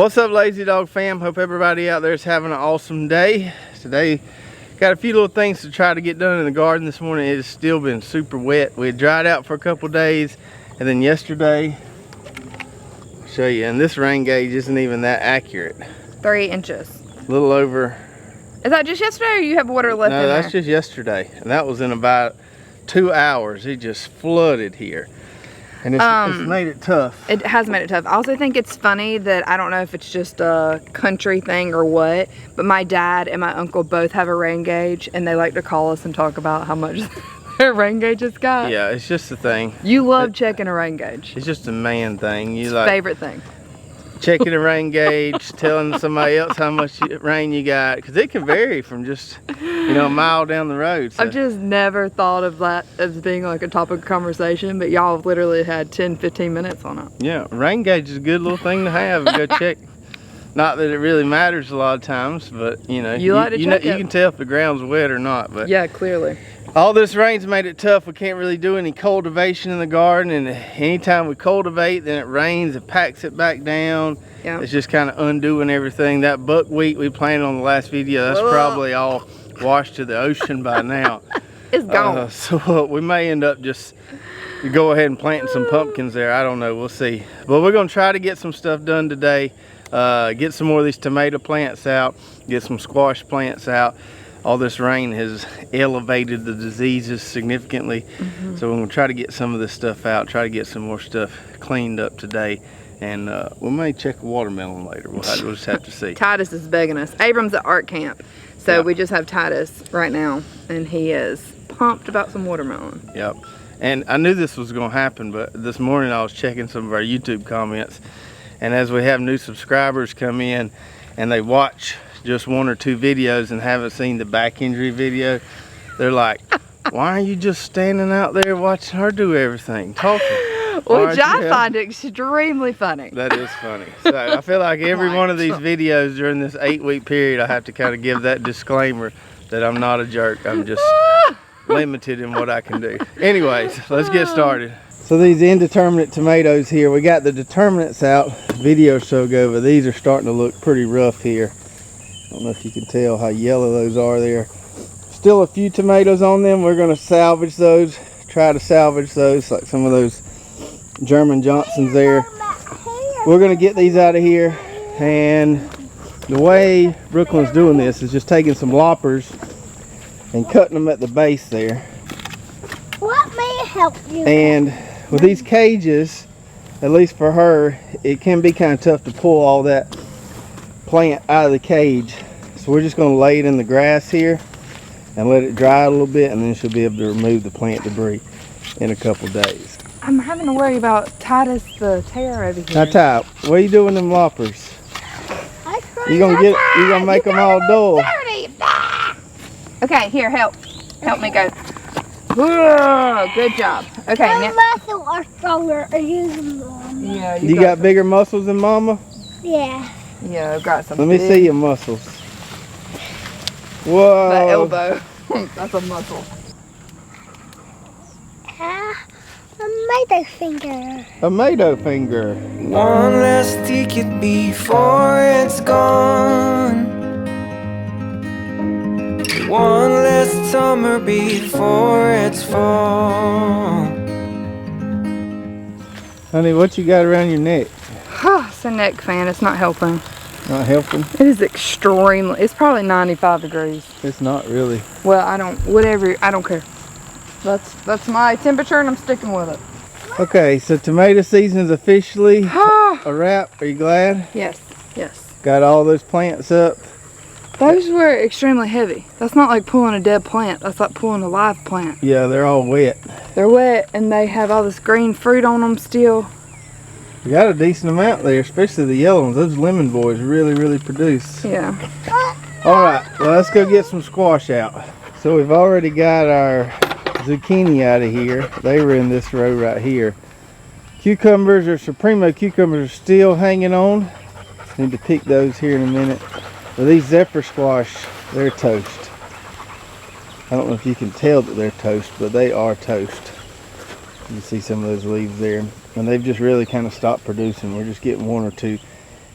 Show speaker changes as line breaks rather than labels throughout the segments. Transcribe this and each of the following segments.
What's up, Lazy Dog fam? Hope everybody out there is having an awesome day. Today, got a few little things to try to get done in the garden this morning. It has still been super wet. We had dried out for a couple days, and then yesterday, I'll show you, and this rain gauge isn't even that accurate.
3 inches.
A little over.
Is that just yesterday, or you have water left in there?
No, that's just yesterday, and that was in about 2 hours. It just flooded here. And it's made it tough.
It has made it tough. I also think it's funny that, I don't know if it's just a country thing or what, but my dad and my uncle both have a rain gauge, and they like to call us and talk about how much their rain gauge has got.
Yeah, it's just a thing.
You love checking a rain gauge.
It's just a man thing.
It's like favorite thing.
Checking a rain gauge, telling somebody else how much rain you got, because it can vary from just, you know, a mile down the road. So.
I've just never thought of that as being like a topic of conversation, but y'all have literally had 10-15 minutes on it.
Yeah, rain gauge is a good little thing to have. Go check. Not that it really matters a lot of times, but you know, you can tell if the ground's wet or not. But
yeah, clearly.
All this rain's made it tough. We can't really do any cultivation in the garden, and anytime we cultivate, then it rains, it packs it back down. Yep. It's just kind of undoing everything. That buckwheat we planted on the last video, that's probably all washed to the ocean by now.
It's gone.
So we may end up just go ahead and planting some pumpkins there. I don't know, we'll see. But we're gonna try to get some stuff done today. Get some more of these tomato plants out, get some squash plants out. All this rain has elevated the diseases significantly. So we're gonna try to get some of this stuff out, try to get some more stuff cleaned up today. And we may check a watermelon later. We'll just have to see.
Titus is begging us. Abram's at art camp. So we just have Titus right now, and he is pumped about some watermelon.
Yep. And I knew this was gonna happen, but this morning I was checking some of our YouTube comments. And as we have new subscribers come in and they watch just 1 or 2 videos and haven't seen the back injury video, they're like, why are you just standing out there watching her do everything, talking?
Which I find extremely funny.
That is funny. So I feel like every one of these videos during this 8-week period, I have to kind of give that disclaimer that I'm not a jerk. I'm just limited in what I can do. Anyways, let's get started. So these indeterminate tomatoes here, we got the determinants out a video or so ago, but these are starting to look pretty rough here. I don't know if you can tell how yellow those are there. Still a few tomatoes on them. We're going to salvage those, try to salvage those, like some of those German Johnsons there. We're going to get these out of here, and the way Brooklyn's doing this is just taking some loppers and cutting them at the base there.
Let me help you.
And with these cages, at least for her, it can be kind of tough to pull all that plant out of the cage. So we're just going to lay it in the grass here and let it dry a little bit, and then she'll be able to remove the plant debris in a couple days.
I'm having to worry about Titus the tear over here.
Now Ty, what are you doing with them loppers? You gonna make them all dull.
Okay, here, help me go. Whoa, good job. Okay,
my muscles are stronger.
Yeah,
you got bigger muscles than Mama?
Yeah.
Yeah, I've got some.
Let me see your muscles. Whoa.
The elbow. That's a muscle.
Tomato finger.
Tomato finger.
One last ticket before it's gone. One last summer before it's fall.
Honey, what you got around your neck?
It's a neck fan. It's not helping.
Not helping?
It is extremely. It's probably 95 degrees.
It's not really.
Well, I don't care. That's my temperature, and I'm sticking with it.
Okay, so tomato season's officially a wrap. Are you glad?
Yes, yes.
Got all those plants up.
Those were extremely heavy. That's not like pulling a dead plant. That's like pulling a live plant.
Yeah, they're all wet.
They're wet, and they have all this green fruit on them still.
We got a decent amount there, especially the yellow ones. Those lemon boys really produce.
Yeah.
All right, well, let's go get some squash out. So we've already got our zucchini out of here. They were in this row right here. Cucumbers, or Supremo cucumbers, are still hanging on. Need to pick those here in a minute. But these zephyr squash, they're toast. I don't know if you can tell that they're toast, but they are toast. You can see some of those leaves there. And they've just really kind of stopped producing. We're just getting 1 or 2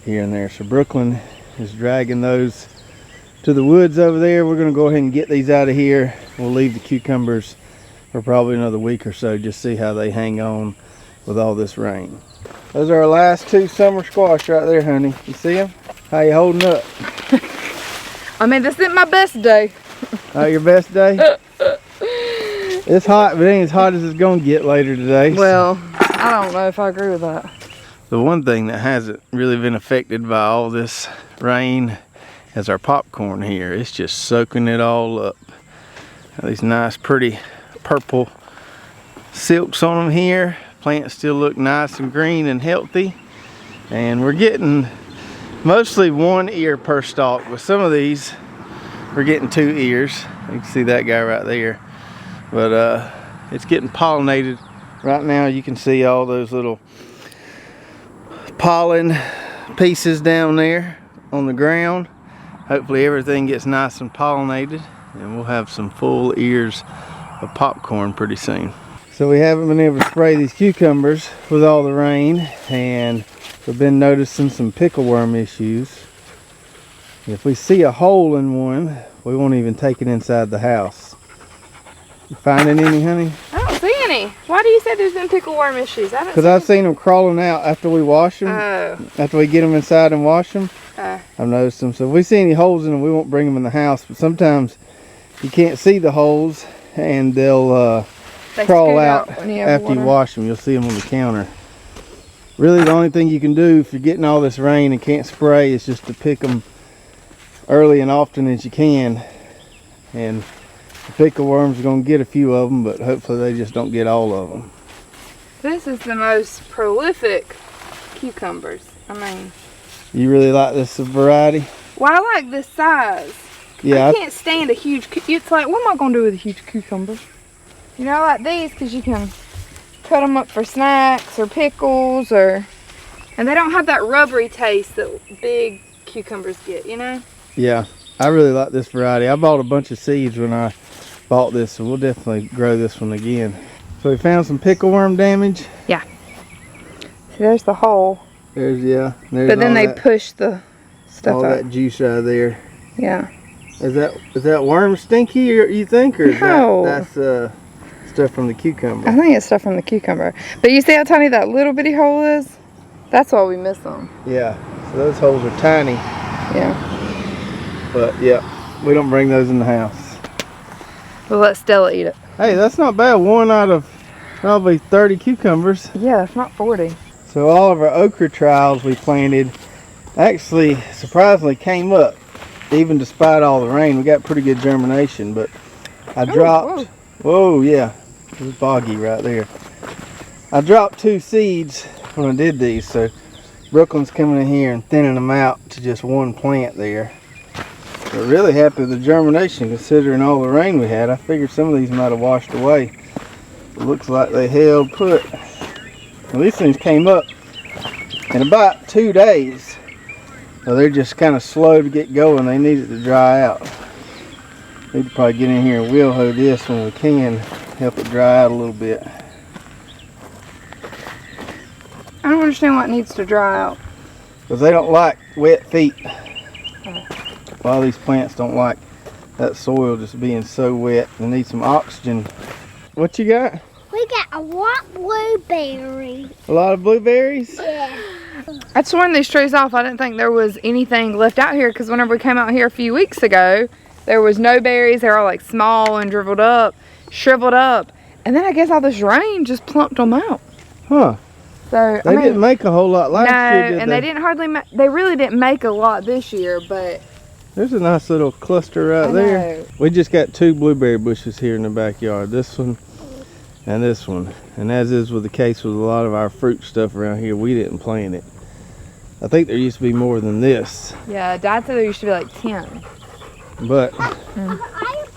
here and there. So Brooklyn is dragging those to the woods over there. We're going to go ahead and get these out of here. We'll leave the cucumbers for probably another week or so, just see how they hang on with all this rain. Those are our last 2 summer squash right there, honey. You see them? How you holding up?
I mean, this isn't my best day.
Not your best day? It's hot, but it ain't as hot as it's going to get later today.
Well, I don't know if I agree with that.
The one thing that hasn't really been affected by all this rain is our popcorn here. It's just soaking it all up. Got these nice, pretty purple silks on them here. Plants still look nice and green and healthy. And we're getting mostly 1 ear per stalk. With some of these, we're getting 2 ears. You can see that guy right there. But it's getting pollinated. Right now you can see all those little pollen pieces down there on the ground. Hopefully everything gets nice and pollinated and we'll have some full ears of popcorn pretty soon. So we haven't been able to spray these cucumbers with all the rain, and we've been noticing some pickleworm issues. If we see a hole in one, we won't even take it inside the house. You finding any, honey?
I don't see any. Why do you say there's been pickleworm issues?
Because I've seen them crawling out after we wash them.
Oh.
After we get them inside and wash them. I've noticed them. So if we see any holes in them, we won't bring them in the house. But sometimes you can't see the holes and they'll crawl out after you wash them. You'll see them on the counter. Really the only thing you can do if you're getting all this rain and can't spray is just to pick them early and often as you can. And the pickleworms are going to get a few of them, but hopefully they just don't get all of them.
This is the most prolific cucumbers. I mean,
you really like this variety?
Well, I like this size.
Yeah.
I can't stand a huge, it's like, what am I going to do with a huge cucumber? You know, I like these because you can cut them up for snacks or pickles, and they don't have that rubbery taste that big cucumbers get, you know?
Yeah, I really like this variety. I bought a bunch of seeds when I bought this, so we'll definitely grow this one again. So we found some pickleworm damage.
Yeah. See, there's the hole.
There's
but then they push the stuff
all
out.
that juice out of there.
Yeah.
Is that worm stinky, or you think, or is
No.
that's stuff from the cucumber?
I think it's stuff from the cucumber. But you see how tiny that little bitty hole is? That's why we miss them.
Yeah. So those holes are tiny.
Yeah.
But yeah, we don't bring those in the house.
We'll let Stella eat it.
Hey, that's not bad. 1 out of probably 30 cucumbers.
Yeah, it's not 40.
So all of our okra trials we planted actually surprisingly came up, even despite all the rain. We got pretty good germination, but I dropped, whoa, yeah, it was boggy right there. I dropped 2 seeds when I did these, so Brooklyn's coming in here and thinning them out to just 1 plant there. We're really happy with the germination considering all the rain we had. I figured some of these might have washed away. It looks like they held put. Well, these things came up in about 2 days. So they're just kind of slow to get going. They need it to dry out. Need to probably get in here and wheel hoe this when we can, help it dry out a little bit.
I don't understand what needs to dry out.
Because they don't like wet feet. A lot of these plants don't like that soil just being so wet. They need some oxygen. What you got?
We got a lot of blueberries.
A lot of blueberries?
Yeah.
I'd sworn these trees off. I didn't think there was anything left out here because whenever we came out here a few weeks ago, there was no berries. They were all like small and shriveled up. And then I guess all this rain just plumped them out.
Huh.
So
They didn't make a whole lot last year, did
and they didn't hardly they really didn't make a lot this year, but
there's a nice little cluster right there. We just got 2 blueberry bushes here in the backyard. This one and this one. And as is with the case with a lot of our fruit stuff around here, we didn't plant it. I think there used to be more than this.
Yeah, Dad said there used to be like 10.
But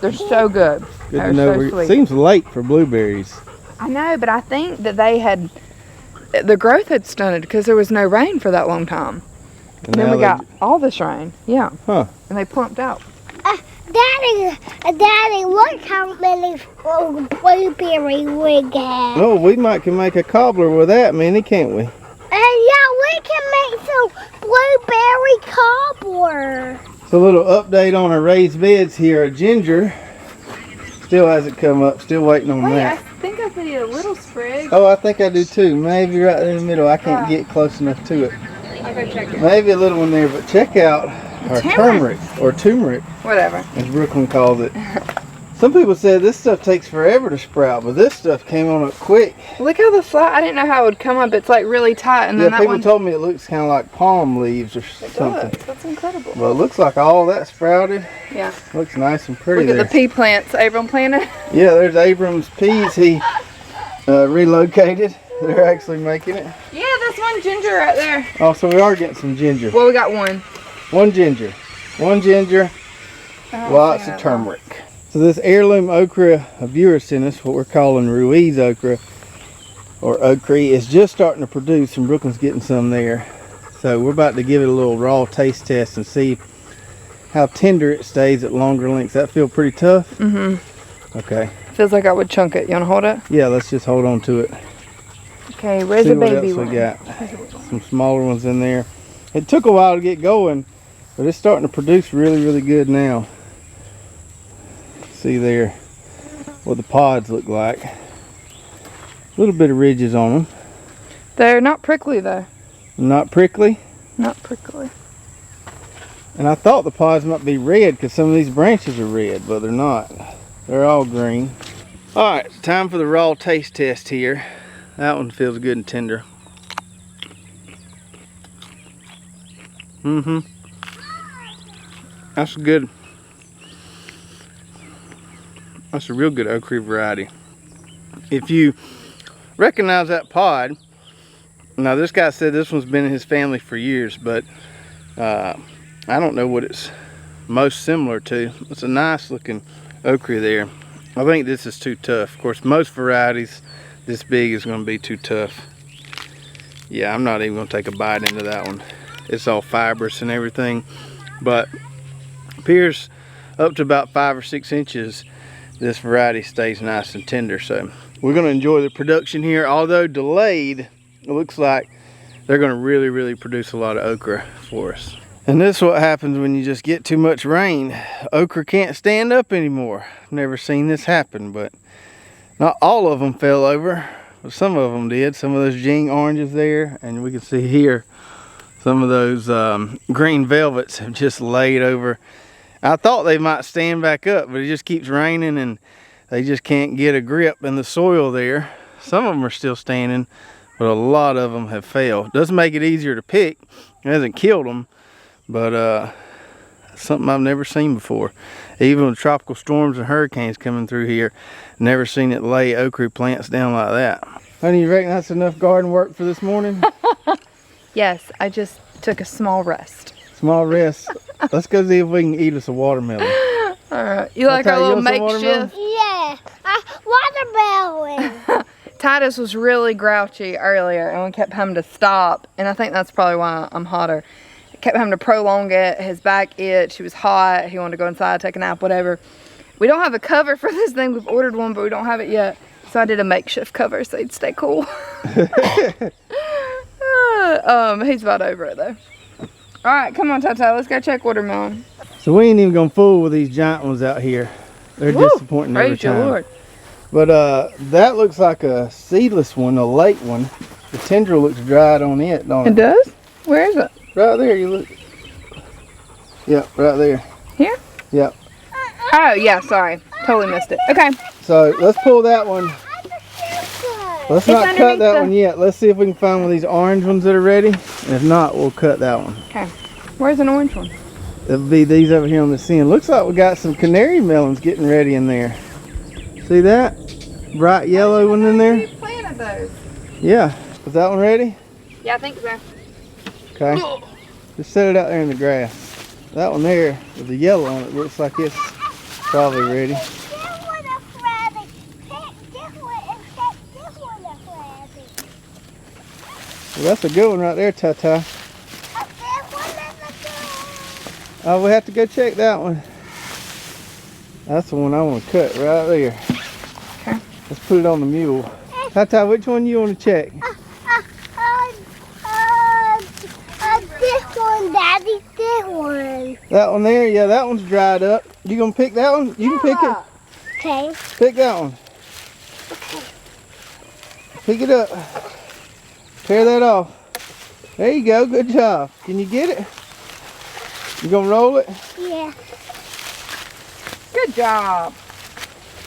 They're so good.
good to know. It seems late for blueberries.
I know, but I think that the growth had stunted because there was no rain for that long time. And then we got all this rain. Yeah.
Huh.
And they plumped out.
Daddy, look how many blueberries we got.
Oh, we can make a cobbler with that, Minnie, can't we?
Yeah, we can make some blueberry cobbler.
So a little update on our raised beds here. A ginger still hasn't come up. Still waiting on
Wait, I
that.
think I see a little sprig.
Oh, I think I do too. Maybe right in the middle. I can't get close enough to it.
I'll go check it.
Maybe a little one there, but check out our turmeric or turmeric,
Whatever.
as Brooklyn calls it. Some people said this stuff takes forever to sprout, but this stuff came on up quick.
Look how the flat, I didn't know how it would come up. It's like really tight. And
Yeah,
then that
people
one,
told me it looks kind of like palm leaves or
it
something.
does. That's incredible.
Well, it looks like all that sprouted.
Yeah.
Looks nice and pretty
Look
there.
at the pea plants Abram planted.
Yeah, there's Abram's peas. He relocated. They're actually making it.
Yeah, that's one ginger right there.
Oh, so we are getting some ginger.
Well, we got one.
One ginger. One ginger. Lots of turmeric. So this heirloom okra a viewer sent us, what we're calling Ruiz okra, or okra, is just starting to produce, and Brooklyn's getting some there. So we're about to give it a little raw taste test and see how tender it stays at longer lengths. That feel pretty tough?
Mm-hmm.
Okay.
Feels like I would chunk it. You want to hold it?
Yeah, let's just hold on to it.
Okay, where's
See
the
what
baby
else
one?
we got. Some smaller ones in there. It took a while to get going, but it's starting to produce really, really good now. See there what the pods look like. A little bit of ridges on them.
They're not prickly though.
Not prickly.
Not prickly.
And I thought the pods might be red because some of these branches are red, but they're not. They're all green. All right, time for the raw taste test here. That one feels good and tender. Mm-hmm. That's good. That's a real good okra variety. If you recognize that pod, now this guy said this one's been in his family for years, but I don't know what it's most similar to. It's a nice looking okra there. I think this is too tough. Of course, most varieties this big is going to be too tough. Yeah, I'm not even going to take a bite into that one. It's all fibrous and everything, but appears up to about 5 or 6 inches. This variety stays nice and tender, so we're going to enjoy the production here. Although delayed, it looks like they're going to really produce a lot of okra for us. And this is what happens when you just get too much rain. Okra can't stand up anymore. I've never seen this happen, but not all of them fell over, but some of them did. Some of those Jing oranges there, and we can see here some of those green velvets have just laid over. I thought they might stand back up, but it just keeps raining and they just can't get a grip in the soil there. Some of them are still standing, but a lot of them have failed. Doesn't make it easier to pick. It hasn't killed them, but something I've never seen before. Even with tropical storms and hurricanes coming through here, never seen it lay okra plants down like that. Honey, you reckon that's enough garden work for this morning?
Yes, I just took a small rest.
Small rest. Let's go see if we can eat us a watermelon.
All right. You like our little makeshift?
Yeah, watermelon.
Titus was really grouchy earlier and we kept having to stop, and I think that's probably why I'm hotter. Kept having to prolong it. His back itched. He was hot. He wanted to go inside, take a nap, whatever. We don't have a cover for this thing. We've ordered one, but we don't have it yet. So I did a makeshift cover so he'd stay cool. He's about over it though. All right, come on, Tata. Let's go check watermelon.
So we ain't even gonna fool with these giant ones out here. They're disappointing every
Praise your
time.
Lord.
But that looks like a seedless one, a late one. The tendril looks dried on it, don't
It
it?
does? Where is it?
Right there, you look. Yep, right there.
Here?
Yep.
Oh, yeah, sorry. Totally missed it. Okay.
So let's pull that one. Let's
It's
not cut
underneath
that
the-
one yet. Let's see if we can find one of these orange ones that are ready. And if not, we'll cut that one.
Okay. Where's an orange one?
It'll be these over here on the end. Looks like we got some canary melons getting ready in there. See that? Bright yellow one in there?
We planted those.
Yeah. Is that one ready?
Yeah, I think so.
Okay. Just set it out there in the grass. That one there with the yellow on it looks like it's probably ready. Well, that's a good one right there, Tata. Oh, we have to go check that one. That's the one I want to cut right there.
Okay.
Let's put it on the mule. Tata, which one you want to check?
pick this one.
That one there, yeah, that one's dried up. You gonna pick that one? You can pick it.
Okay.
Pick that one. Pick it up. Tear that off. There you go, good job. Can you get it? You gonna roll it?
Yeah.
Good job.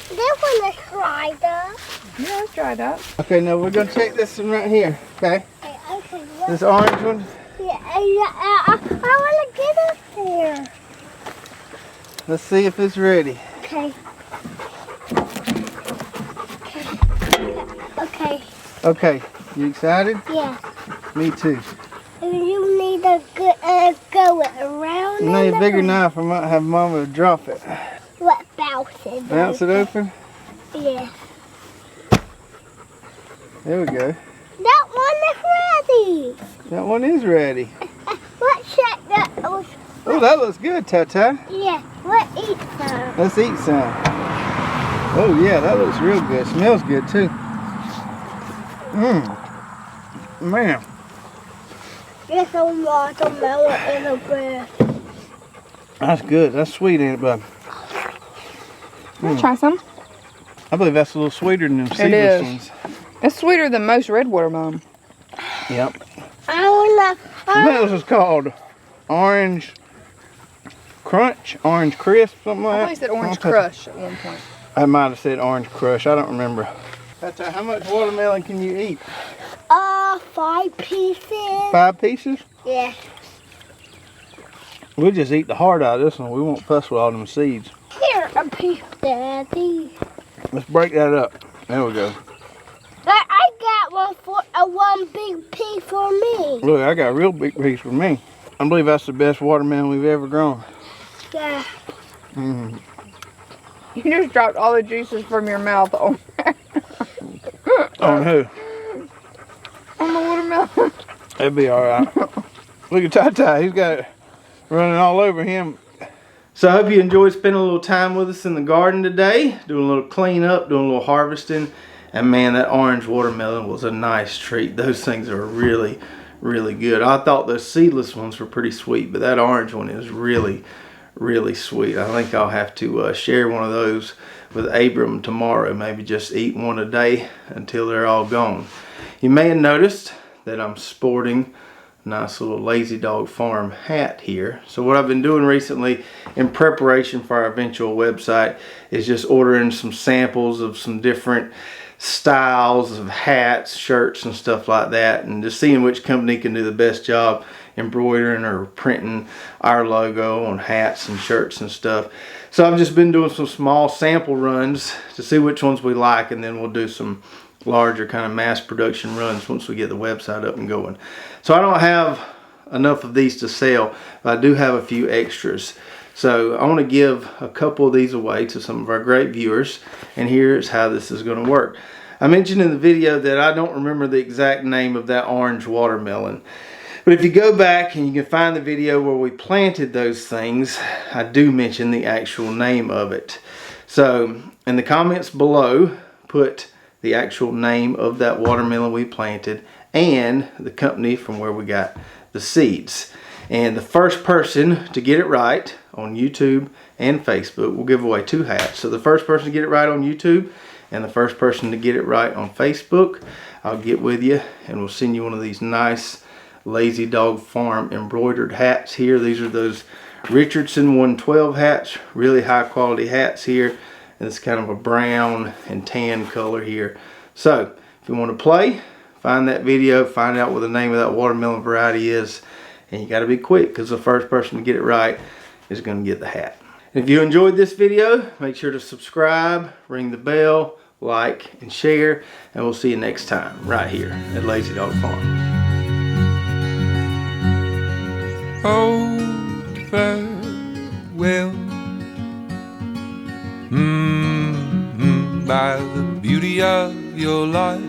This one is dried up.
Yeah, it's dried up.
Okay, now we're gonna check this one right here, okay?
Okay,
This orange one.
yeah, I want to get up there.
Let's see if it's ready.
Okay. Okay.
Okay, you excited?
Yeah.
Me too.
You need to go around.
You need a bigger knife. I might have Mama drop it.
What bounce it?
Bounce it open.
Yeah.
There we go.
That one is ready.
That one is ready.
Let's check that.
Oh, that looks good, Tata.
Yeah. Let's eat some.
Let's eat some. Oh yeah, that looks real good. Smells good too. Man.
There's a watermelon in the bread.
That's good. That's sweet, ain't it, bud?
Try some.
I believe that's a little sweeter than them
It
seedless
is.
ones.
It's sweeter than most red watermelon.
Yep.
I
This is called Orange Crunch, Orange Crisp, something like
I
that.
thought you said Orange
I'll take-
Crush at one point.
I might have said Orange Crush. I don't remember. Tata, how much watermelon can you eat?
5 pieces.
5 pieces?
Yeah.
We'll just eat the heart out of this one. We won't fuss with all them seeds.
Here, a piece, Daddy.
Let's break that up. There we go.
I got one for one big piece for me.
Look, I got a real big piece for me. I believe that's the best watermelon we've ever grown.
Yeah.
Mm.
You just dropped all the juices from your mouth on
On who?
on the watermelon.
It'll be all right. Look at Tata. He's got it running all over him. So I hope you enjoyed spending a little time with us in the garden today. Doing a little cleanup, doing a little harvesting. And man, that orange watermelon was a nice treat. Those things are really, really good. I thought those seedless ones were pretty sweet, but that orange one is really, really sweet. I think I'll have to share one of those with Abram tomorrow. Maybe just eat one a day until they're all gone. You may have noticed that I'm sporting a nice little Lazy Dog Farm hat here. So what I've been doing recently in preparation for our eventual website is just ordering some samples of some different styles of hats, shirts, and stuff like that, and just seeing which company can do the best job embroidering or printing our logo on hats and shirts and stuff. So I've just been doing some small sample runs to see which ones we like, and then we'll do some larger kind of mass production runs once we get the website up and going. So I don't have enough of these to sell, but I do have a few extras. So I want to give a couple of these away to some of our great viewers, and here's how this is going to work. I mentioned in the video that I don't remember the exact name of that orange watermelon, but if you go back and you can find the video where we planted those things, I do mention the actual name of it. So in the comments below, put the actual name of that watermelon we planted and the company from where we got the seeds. And the first person to get it right on YouTube and Facebook will give away 2 hats. So the first person to get it right on YouTube and the first person to get it right on Facebook, I'll get with you and we'll send you one of these nice Lazy Dog Farm embroidered hats here. These are those Richardson 112 hats, really high quality hats here. And it's kind of a brown and tan color here. So if you want to play, find that video, find out what the name of that watermelon variety is. And you got to be quick because the first person to get it right is going to get the hat. If you enjoyed this video, make sure to subscribe, ring the bell, like, and share. And we'll see you next time right here at Lazy Dog Farm.
Oh, farewell. By the beauty of your life,